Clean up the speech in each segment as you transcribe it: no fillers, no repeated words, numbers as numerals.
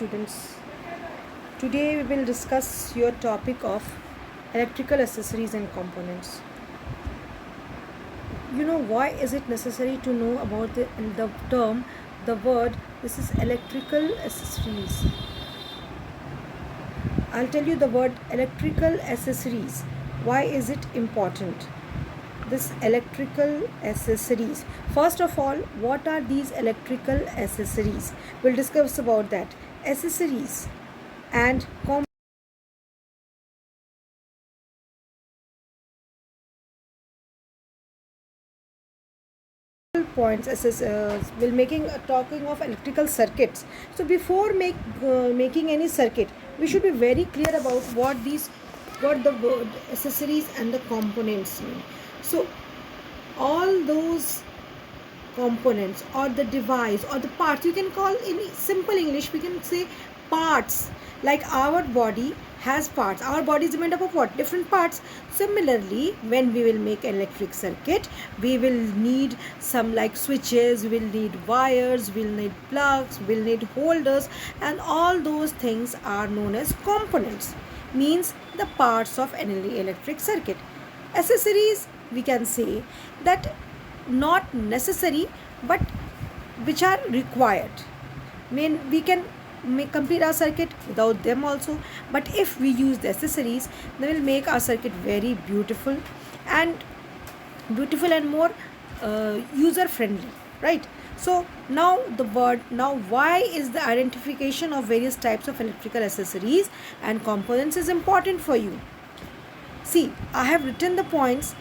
students. Today we will discuss your topic of electrical accessories and components. You know, why is it necessary to know about the term, the word, this is electrical accessories. I'll tell you the word electrical accessories. Why is it important? This electrical accessories. First of all, what are these electrical accessories? We'll discuss about that. Accessories and points will making talking of electrical circuits. So before making any circuit, we should be very clear about what the word accessories and the components mean. So all those components or the device or the parts, you can call in simple English, we can say parts. Like our body has parts. Our body is made up of what? Different parts. Similarly, when we will make electric circuit, we will need some like switches, we will need wires, we'll need plugs, we'll need holders, and all those things are known as components, means the parts of any electric circuit. Accessories, we can say that not necessary but which are required. We can complete our circuit without them also, but if we use the accessories, they will make our circuit very beautiful and more user friendly, right? So now why is the identification of various types of electrical accessories and components is important for you? See, I have written the points,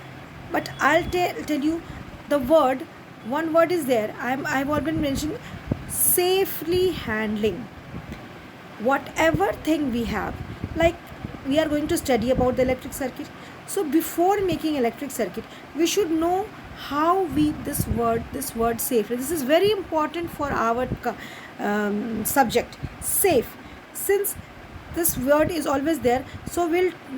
but I'll tell you the word. One word is there. I've already mentioned safely handling whatever thing we have. Like we are going to study about the electric circuit. So before making electric circuit, we should know how this word safe. This is very important for our subject, safe. Since this word is always there, so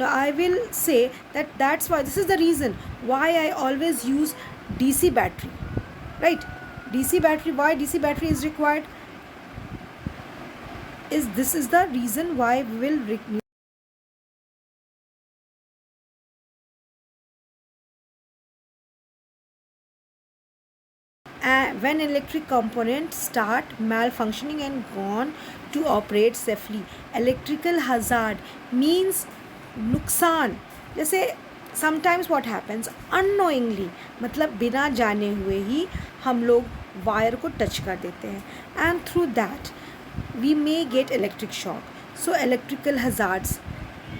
I will say that's why, this is the reason why I always use DC battery, right? DC battery, why DC battery is required, this is the reason why we will when electric components start malfunctioning and gone to operate safely. Electrical hazard means नुकसान. जैसे sometimes what happens unknowingly, मतलब बिना जाने हुए ही हम लोग wire को touch कर देते हैं, and through that we may get electric shock. So electrical hazards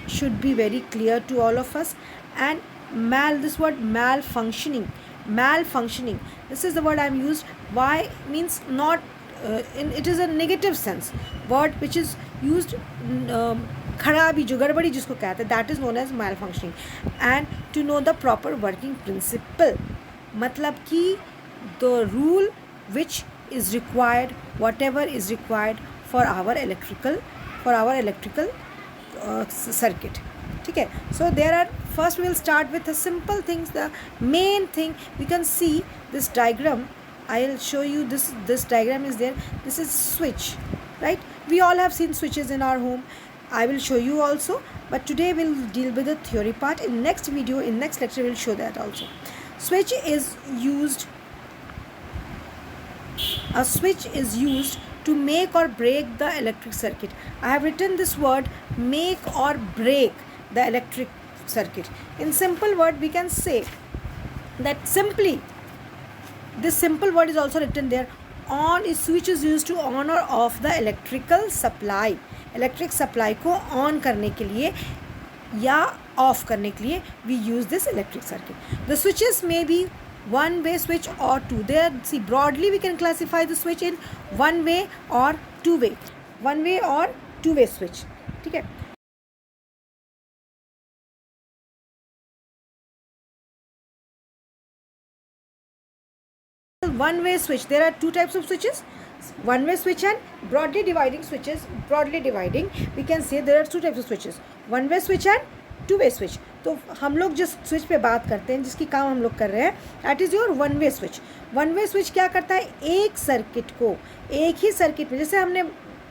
should be very clear to all of us. And this word malfunctioning, this is the word I'm used. Why means not it is a negative sense word which is used, खराबी जो गड़बड़ी जिसको कहते हैं, that is known as malfunctioning. And to know the proper working principle, मतलब कि the rule which is required, whatever is required for our electrical circuit. ठीक है? So there are, first we will start with the simple things. The main thing, we can see this diagram. I'll show you this diagram is there. This is switch, right? We all have seen switches in our home. I will show you also, but today we'll deal with the theory part. In next video, in next lecture, we'll show that also. Switch is used to make or break the electric circuit. I have written this word, make or break the electric circuit. In simple word, we can say that simply, this simple word is also written there. On is switch is used to on or off the electrical supply. Electric supply को on करने के लिए या of करने के लिए we use this electric circuit. The switches may be one way switch or two. There, see, broadly we can classify the switch in one way or two way switch. ठीक है? One way switch, there are two types of switches, one way switch and broadly dividing switches. Broadly dividing, we can say there are two types of switches, one way switch and two way switch. तो हम लोग जिस switch पे बात करते हैं, जिसकी काम हम लोग कर रहे हैं, that is your one way switch. क्या करता है, एक सर्किट को एक ही सर्किट में, जैसे हमने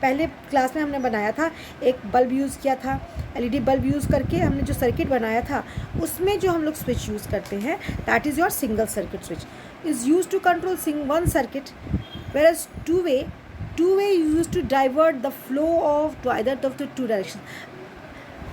पहले क्लास में हमने बनाया था, एक बल्ब यूज़ किया था, एलईडी बल्ब यूज़ करके हमने जो सर्किट बनाया था, उसमें जो हम लोग स्विच यूज़ करते हैं that is your single circuit switch is use to control one circuit, whereas two-way use to divert the flow of to either of the two direction.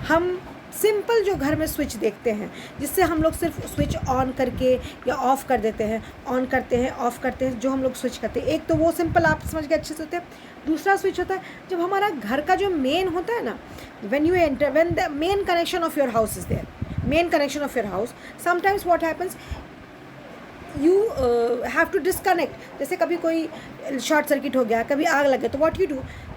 हम सिंपल जो घर में स्विच देखते हैं जिससे हम लोग सिर्फ स्विच ऑन करके या ऑफ़ कर देते हैं, ऑन करते हैं, ऑफ़ करते हैं, जो हम लोग स्विच करते हैं, एक तो वो सिंपल आप समझ के अच्छे से होते हैं। दूसरा स्विच होता है जब हमारा घर का जो मेन होता है ना, when you enter, when the main connection of your house is there, main connection of your house, sometimes what happens you have to disconnect. जैसे कभी कोई शॉर्ट सर्किट हो गया, कभी आग लग गया, तो व्हाट यू डू,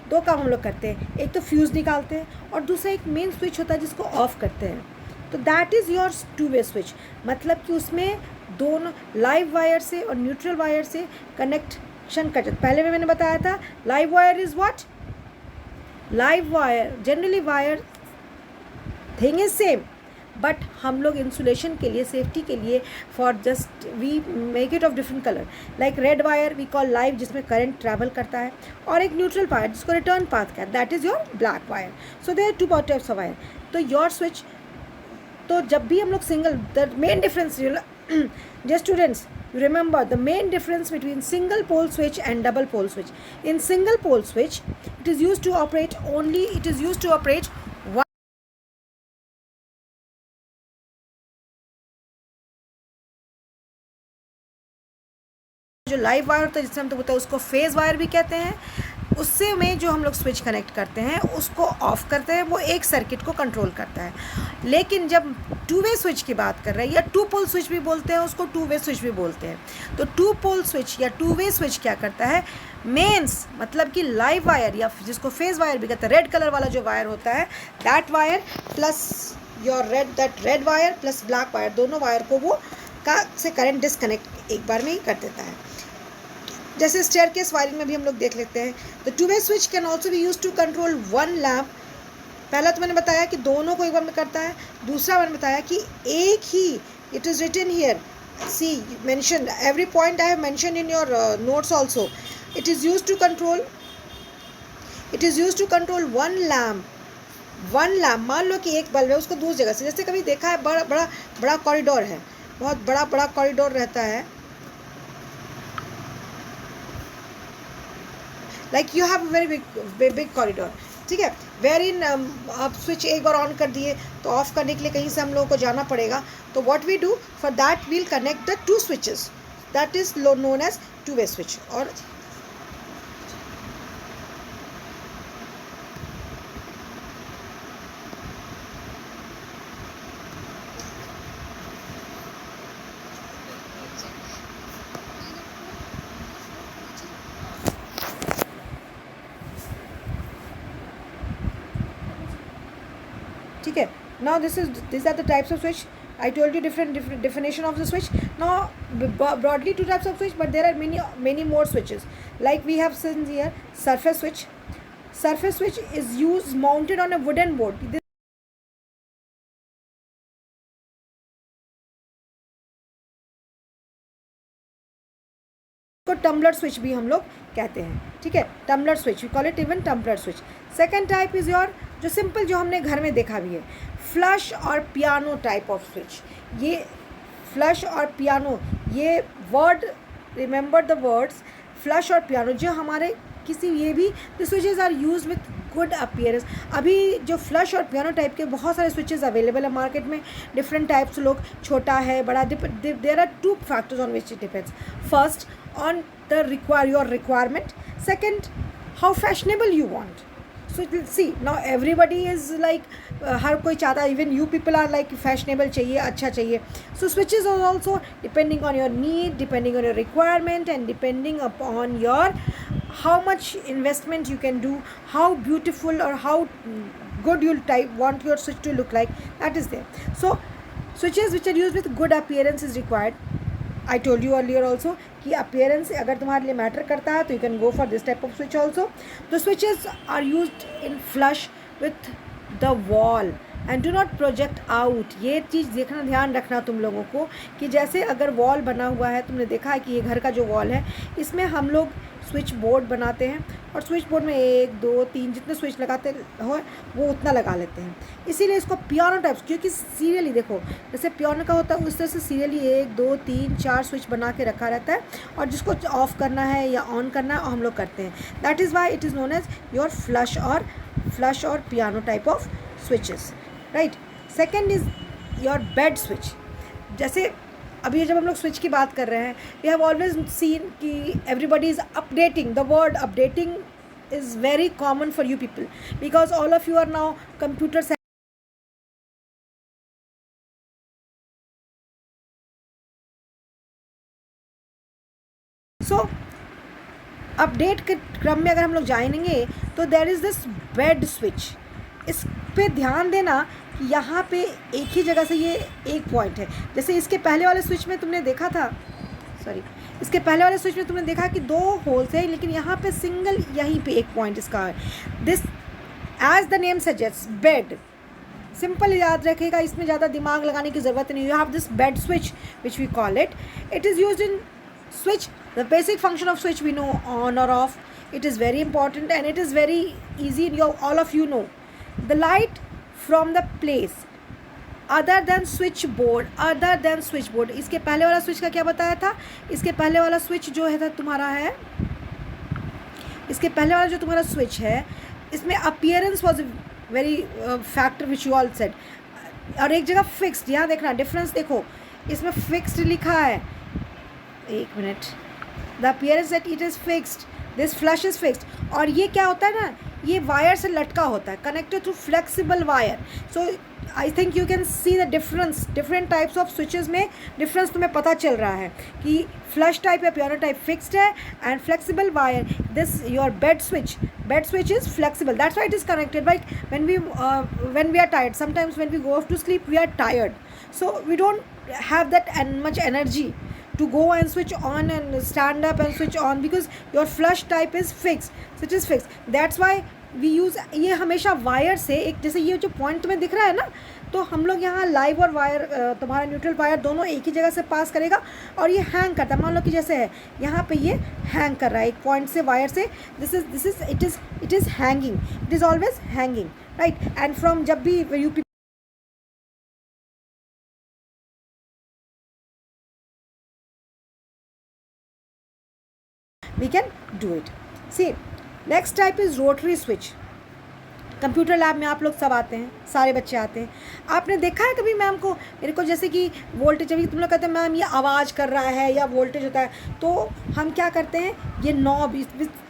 दो काम हम लोग करते हैं, एक तो फ्यूज़ निकालते हैं और दूसरा एक मेन स्विच होता है जिसको ऑफ करते हैं। तो that is your to way switch, मतलब कि उसमें दोनों लाइव वायर से और न्यूट्रल वायर से कनेक्शन कर जाता। पहले में मैंने बताया था live wire is what, live wire generally wire thing is same, but हम लोग इंसुलेशन के लिए, सेफ्टी के लिए, for just we make it of different colour, like red wire we call live जिसमें करंट ट्रैवल करता है, और एक न्यूट्रल वायर जिसको रिटर्न पाथ का, that is your black wire. So there are two types of wire. तो your switch, तो जब भी हम लोग single, the main difference just students remember the main difference between single pole switch and double pole switch. In single pole switch it is used to operate one जो live wire होता है जिससे हम तो होता है उसको फेज वायर भी कहते हैं, उससे में जो हम लोग स्विच कनेक्ट करते हैं उसको ऑफ करते हैं, वो एक सर्किट को कंट्रोल करता है। लेकिन जब टू वे स्विच की बात कर रहे हैं, या टू पोल स्विच भी बोलते हैं उसको, टू वे स्विच भी बोलते हैं, तो टू पोल स्विच या टू वे स्विच क्या करता है, मेंस मतलब कि लाइव वायर या जिसको फेज वायर भी कहते हैं, रेड कलर वाला जो वायर होता है, that wire plus your red wire plus black wire, दोनों वायर को वो से करंट डिसकनेक्ट एक बार में ही कर देता है। जैसे स्टेयरकेस वायरिंग में भी हम लोग देख लेते हैं। The two way switch can also be use to control one lamp. पहला तो मैंने बताया कि दोनों को एक बार में करता है, दूसरा मैंने बताया कि एक ही, it is written here, see mention every point I have mention in your notes also. It is use to control one lamp. मान लो कि एक बल्ब है, उसको दूसरी जगह से, जैसे कभी देखा है बड़ा कॉरिडोर है, बहुत बड़ा कॉरिडोर रहता है, like you have very big corridor, ठीक है, वेर इन आप स्विच एक बार ऑन कर दिए तो ऑफ करने के लिए कहीं से हम लोगों को जाना पड़ेगा, तो what we do for that we'll connect the two switches, that is known as two way switch. और ठीक है, now these are the types of switch. I told you different definition of the switch. Now broadly two types of switch, but there are many more switches. Like we have seen here, surface switch. Surface switch is used mounted on a wooden board. को tumbler switch भी हम लोग कहते हैं, ठीक है, tumbler switch, we call it even tumbler switch. Second type is your जो simple जो हमने घर में देखा भी है, फ्लश और पियानो टाइप ऑफ स्विच। ये फ्लश और पियानो, ये word remember the words flush और पियानो, जो हमारे किसी ये भी the switches are use with good appearance. अभी जो फ्लश और पियानो टाइप के बहुत सारे स्विचेस अवेलेबल है मार्केट में, डिफरेंट टाइप्स, लोग छोटा है बड़ा, there are two factors on which it depends. First on the your requirement, second how fashionable you want. So see, now everybody is like हर कोई चाहता है, even you people are like fashionable चाहिए, अच्छा चाहिए। So switches are also depending on your need, depending on your requirement, and depending upon your how much investment you can do, how beautiful or how good you'll want your switch to look like, that is there. So switches which are used with good appearance is required. I told you earlier also कि appearance अगर तुम्हारे लिए matter करता है तो you can go for this type of switch also. The switches are used in flush with the wall and do not project out. ये चीज़ देखना, ध्यान रखना तुम लोगों को कि जैसे अगर वॉल बना हुआ है, तुमने देखा है कि ये घर का जो वॉल है इसमें हम लोग स्विच बोर्ड बनाते हैं और स्विच बोर्ड में 1 2 3 जितने स्विच लगाते हो वो उतना लगा लेते हैं। इसीलिए इसको पियानो टाइप्स, क्योंकि सीरियली देखो जैसे पियानो का होता है उस तरह से सीरियली 1 2 3 4 स्विच बना के रखा रहता है और जिसको ऑफ करना है या ऑन करना है हम लोग करते हैं। That is why it is known as your flush और piano type of switches, right. Second is your bed switch. जैसे अभी जब हम लोग स्विच की बात कर रहे हैं, वी हैव ऑलवेज सीन कि everybody is updating, the word updating is very common for you people because all of you are now computer. So update के क्रम में अगर हम लोग जाएंगे तो there is this bed switch. इस पे ध्यान देना कि यहाँ पे एक ही जगह से ये एक पॉइंट है। जैसे इसके पहले वाले स्विच में तुमने देखा था, इसके पहले वाले स्विच में तुमने देखा कि 2 होल्स हैं, लेकिन यहाँ पे सिंगल यहीं पे एक पॉइंट इसका है। This as the name suggest bed, simple याद रखेगा, इसमें ज़्यादा दिमाग लगाने की ज़रूरत नहीं। You have this bed switch which we call it. It is used in switch. The basic function of switch we know, on or off. It is very important and it is very easy. All of you know the light from the place other than switchboard, इसके पहले वाला switch का क्या बताया था? इसके पहले वाला स्विच जो है तुम्हारा है, इसके पहले वाला जो तुम्हारा स्विच है इसमें appearance was very factor which you all said. और एक जगह फिक्स्ड, यहाँ देखना डिफरेंस देखो, इसमें फिक्स्ड लिखा है, एक minute, the appearance that it is fixed, this flush is fixed. और ये क्या होता है ना, ये वायर से लटका होता है, connected through flexible wire. So I think you can see the difference, different types of switches में डिफरेंस तुम्हें पता चल रहा है कि फ्लश टाइप या पियानो टाइप फिक्स्ड है and flexible wire, this your bed switch is flexible, that's why it is connected, right? When we are tired, sometimes when we go off to sleep we are tired, so we don't have that much energy to go and switch on and stand up and switch on because your flush type is fixed, so it is fixed. That's why we use, ये हमेशा wire से एक, जैसे ये जो point तुम्हें दिख रहा है ना, तो हम लोग यहाँ लाइव और वायर, तुम्हारा न्यूट्रल वायर दोनों एक ही जगह से पास करेगा और ये हैंग करता है। मान लो कि जैसे है यहाँ पे ये हैंग कर रहा है एक पॉइंट से, वायर से, it is hanging, it is always hanging, right. And from जब भी you we can do it. See, next type is rotary switch. Computer lab में आप लोग सब आते हैं, सारे बच्चे आते हैं। आपने देखा है कभी मैम को, मेरे को जैसे कि वोल्टेज, अभी तुम लोग कहते हैं मैम ये आवाज़ कर रहा है या वोल्टेज होता है, तो हम क्या करते हैं, ये नॉब,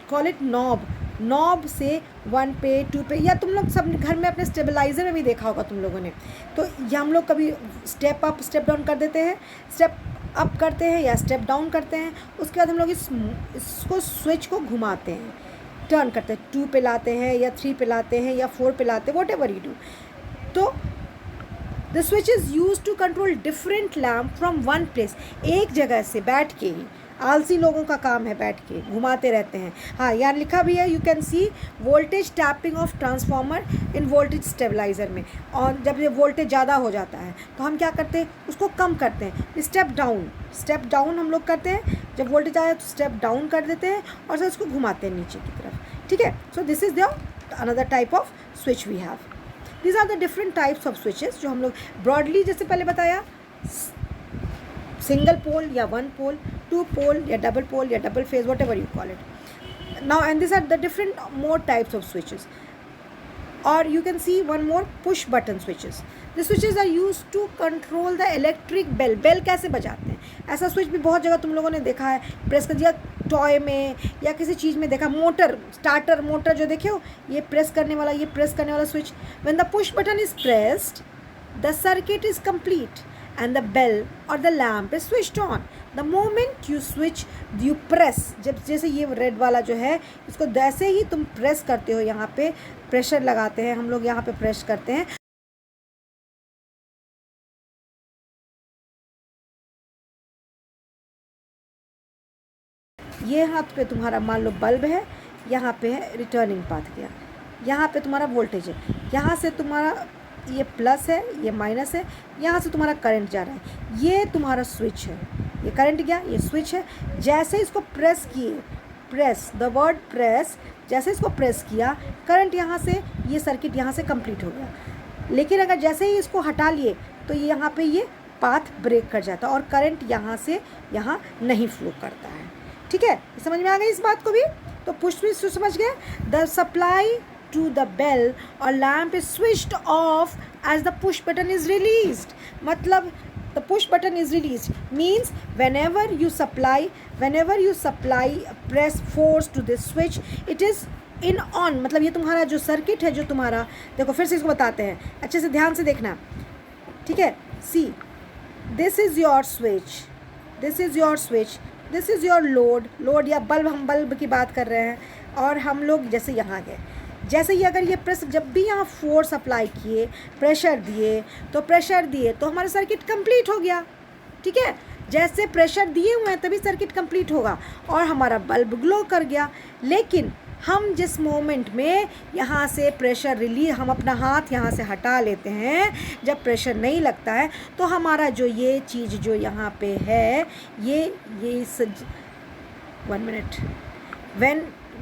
कॉल इट नॉब से 1 पे 2 पे, या तुम लोग सब घर में अपने स्टेबलाइज़र में भी देखा होगा तुम लोगों ने, तो ये हम लोग कभी स्टेप अप स्टेप डाउन कर देते हैं, स्टेप अप करते हैं या स्टेप डाउन करते हैं। उसके बाद हम लोग इसको स्विच को घुमाते हैं, टर्न करते हैं, 2 पे लाते हैं या 3 पे लाते हैं या 4 पे लाते हैं, वॉट एवर यू डू। तो the switch is use to control different lamp from one place, एक जगह से बैठ के ही, आलसी लोगों का काम है बैठ के घुमाते रहते हैं। हाँ, यहाँ लिखा भी है, you can see voltage tapping of transformer in voltage stabiliser में। और जब ये वोल्टेज ज़्यादा हो जाता है तो हम क्या करते हैं, उसको कम करते हैं, स्टेप डाउन हम लोग करते हैं। जब वोल्टेज आए तो स्टेप डाउन कर देते हैं और फिर उसको घुमाते हैं नीचे की तरफ, ठीक है। So this is the another type of switch we have. These are the different types of switches जो हम लोग ब्रॉडली, जैसे पहले बताया, सिंगल पोल या 1 पोल, 2 पोल या डबल पोल या double phase, whatever you call it now, and this are the different more types of switches. और you can see one more push button switches. The switches are used to control the electric bell. Bell कैसे बजाते हैं, ऐसा switch भी बहुत जगह तुम लोगों ने देखा है, प्रेस कर दिया टॉय में या किसी चीज़ में देखा, मोटर, स्टार्टर मोटर जो देखे हो, ये प्रेस करने वाला switch. When the push button is pressed, the circuit is complete and the bell or the lamp is switched on. The moment you switch, you press, जब जैसे ये रेड वाला जो है, इसको जैसे ही तुम प्रेस करते हो, यहाँ पे प्रेशर लगाते हैं हम लोग, यहाँ पे प्रेस करते हैं, ये हाथ पे तुम्हारा मान लो बल्ब है, यहाँ पे है रिटर्निंग पाथ गया, यहाँ पे तुम्हारा वोल्टेज है, यहाँ से तुम्हारा ये प्लस है, ये माइनस है, यहाँ से तुम्हारा करंट जा रहा है, ये तुम्हारा स्विच है, ये करंट गया, ये स्विच है। जैसे इसको प्रेस किए, प्रेस, द वर्ड प्रेस, जैसे इसको प्रेस किया करंट यहाँ से, ये सर्किट यहाँ से कंप्लीट हो गया। लेकिन अगर जैसे ही इसको हटा लिए तो ये यहाँ पे ये पाथ ब्रेक कर जाता है और करंट यहाँ से यहाँ नहीं फ्लो करता है। ठीक है, समझ में आ गई इस बात को भी? तो पुश स्विच समझ गए। The supply to the bell और lamp is switched off as the push button is released. मतलब the push button is released means whenever you supply press force to this switch it is in on। मतलब ये तुम्हारा जो circuit है, जो तुम्हारा, देखो फिर से इसको बताते हैं, अच्छे से ध्यान से देखना। ठीक है, see this is your switch, this is your switch, this is your load या बल्ब, हम बल्ब की बात कर रहे हैं। और हम लोग जैसे यहाँ गए, जैसे ही अगर ये प्रेस, जब भी यहाँ फोर्स अप्लाई किए, प्रेशर दिए तो हमारा सर्किट कंप्लीट हो गया। ठीक है, जैसे प्रेशर दिए हुए हैं तभी सर्किट कंप्लीट होगा और हमारा बल्ब ग्लो कर गया। लेकिन हम जिस मोमेंट में यहाँ से प्रेशर रिलीज, हम अपना हाथ यहाँ से हटा लेते हैं, जब प्रेशर नहीं लगता है तो हमारा जो ये चीज़ जो यहाँ पे है, ये 1 मिनट,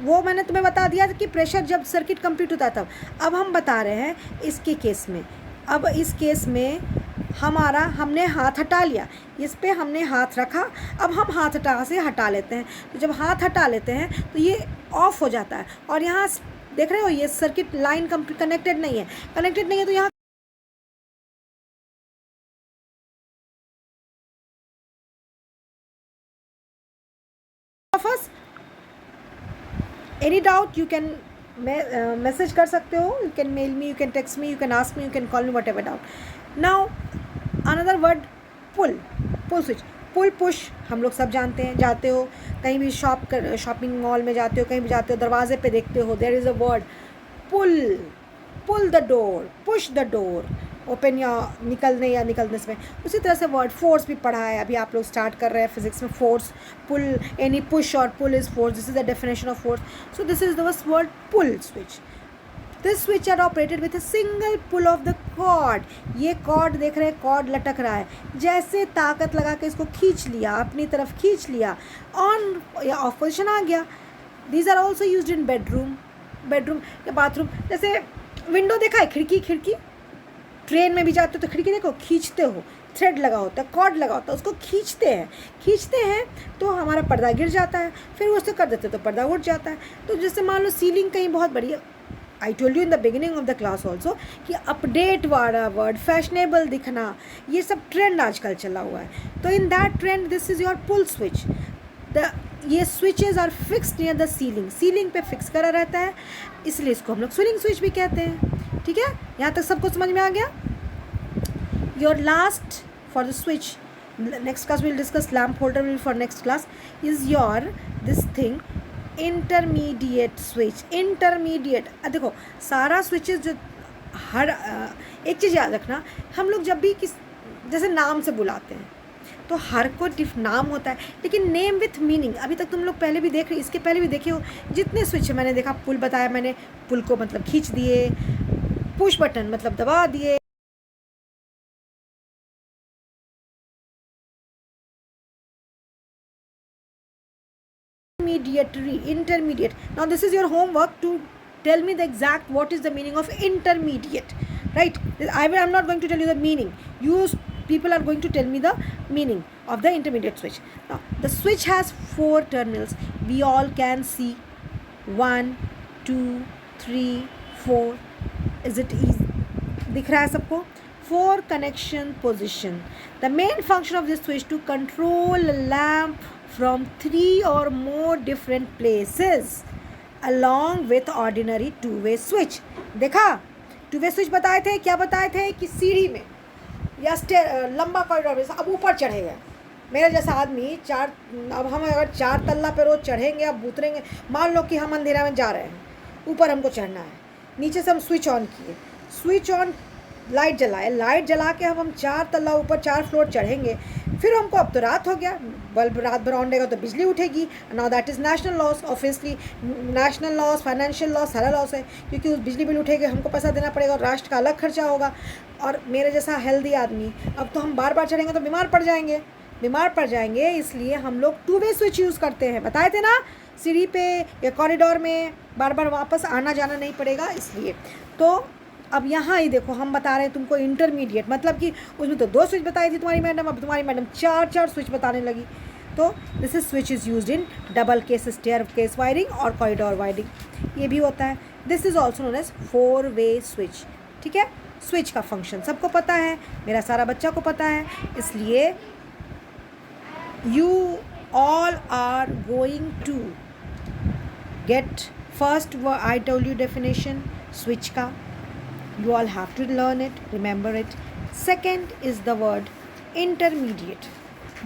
वो मैंने तुम्हें बता दिया कि प्रेशर जब सर्किट कंप्लीट होता है तब। अब हम बता रहे हैं इसके केस में, अब इस केस में हमने हाथ हटा लिया, इस पे हमने हाथ रखा, अब हम हाथ हटा लेते हैं। तो जब हाथ हटा लेते हैं तो ये ऑफ हो जाता है और यहाँ देख रहे हो ये सर्किट लाइन कनेक्टेड नहीं है, तो यहाँ any doubt you can message कर सकते हो, you can mail me, you can text me, you can ask me, you can call me, whatever doubt. Now another word pull switch, pull push हम लोग सब जानते हैं। जाते हो कहीं भी शॉपिंग मॉल में जाते हो, कहीं भी जाते हो, दरवाजे पे देखते हो there is a word pull the door, push the door, open या निकलने से। उसी तरह से वर्ड फोर्स भी पढ़ा है, अभी आप लोग स्टार्ट कर रहे हैं फिजिक्स में। फोर्स, पुल, एनी पुश और pull is force, this is the definition of force. So this is the word pull switch. This switch are operated with a single pull of the cord. ये cord देख रहे हैं, cord लटक रहा है, जैसे ताकत लगा के इसको खींच लिया, अपनी तरफ खींच लिया, ऑन या ऑफ पोजिशन आ गया। These are also use in bedroom या बाथरूम। जैसे विंडो देखा है, खिड़की, ट्रेन में भी जाते हो तो खिड़की देखो, खींचते हो, थ्रेड लगा होता है, कॉर्ड लगा होता है, उसको खींचते हैं तो हमारा पर्दा गिर जाता है, फिर वो उससे कर देते तो पर्दा उठ जाता है। तो जैसे मान लो सीलिंग कहीं बहुत बड़ी है, I told you in the beginning of the class also कि अपडेट वाला वर्ड, फैशनेबल दिखना, ये सब ट्रेंड आजकल चला हुआ है। तो in that trend this is your pull switch. ये switches are fixed near the ceiling पे फिक्स करा रहता है, इसलिए इसको हम लोग स्विंग स्विच भी कहते हैं। ठीक है, यहाँ तक सबको समझ में आ गया? Your last for the switch, next class will discuss lamp holder, will for next class is your this thing intermediate switch. Intermediate, देखो सारा स्विचेस जो हर एक चीज़ याद रखना, हम लोग जब भी जैसे नाम से बुलाते हैं तो हर को नाम होता है, लेकिन नेम विथ मीनिंग। अभी तक तुम लोग पहले भी देख रहे, इसके पहले भी देखे हो, जितने स्विच मैंने देखा, पुल बताया मैंने, पुल को मतलब खींच दिए, पुश बटन मतलब दबा दिए, intermediate. Now this is your homework to tell me the exact what is the meaning of intermediate, right? I'm not going to tell you the meaning, you people are going to tell me the meaning of the intermediate switch. Now the switch has 4 terminals, we all can see 1 2 3 4, is it easy दिख रहा है सबको? 4 connection position. The main function of this switch to control a lamp from 3 or more different places along with ordinary two-way switch. देखा, two-way switch बताए थे, क्या बताए थे कि सीढ़ी में या लंबा कॉरिडोर में अब ऊपर चढ़ेगा मेरा जैसा आदमी, अब हम अगर 4 तल्ला पे रोज चढ़ेंगे, अब उतरेंगे, मान लो कि हम अंधेरा में जा रहे हैं, ऊपर हमको चढ़ना है, नीचे से हम स्विच ऑन किए, स्विच ऑन, लाइट जलाए, लाइट जला के हम 4 तल्ला ऊपर 4 फ्लोर चढ़ेंगे, फिर हमको अब तो रात हो गया, बल्ब रात भर ऑन रहेगा तो बिजली उठेगी। Now that is national loss, obviously national loss, financial loss, सारा लॉस है, क्योंकि उस बिजली बिल उठेगी, हमको पैसा देना पड़ेगा और राष्ट्र का अलग खर्चा होगा। और मेरे जैसा हेल्दी आदमी, अब तो हम बार बार चढ़ेंगे तो बीमार पड़ जाएंगे, इसलिए हम लोग 2-वे स्विच यूज़ करते हैं, बताए थे ना, सीढ़ी पे या कॉरिडोर में बार बार वापस आना जाना नहीं पड़ेगा, इसलिए। तो अब यहाँ ही देखो हम बता रहे हैं तुमको इंटरमीडिएट, मतलब कि उसमें तो 2 स्विच बताई थी तुम्हारी मैडम, अब तुम्हारी मैडम 4 स्विच बताने लगी। तो this is switch is used in double case stair case wiring और कॉरिडोर वायरिंग, ये भी होता है। This is also known as 4-वे स्विच, ठीक है। स्विच का फंक्शन सबको पता है, मेरा सारा बच्चा को पता है, इसलिए you all are going to get first I told you definition switch ka, you all have to learn it, remember it. Second is the word intermediate.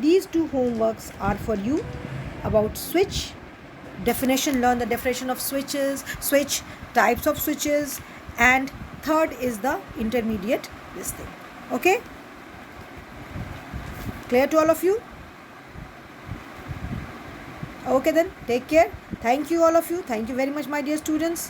These 2 homeworks are for you about switch definition, learn the definition of switches, switch types of switches, and third is the intermediate this thing. Okay, clear to all of you? Okay then, take care. Thank you all of you. Thank you very much, my dear students.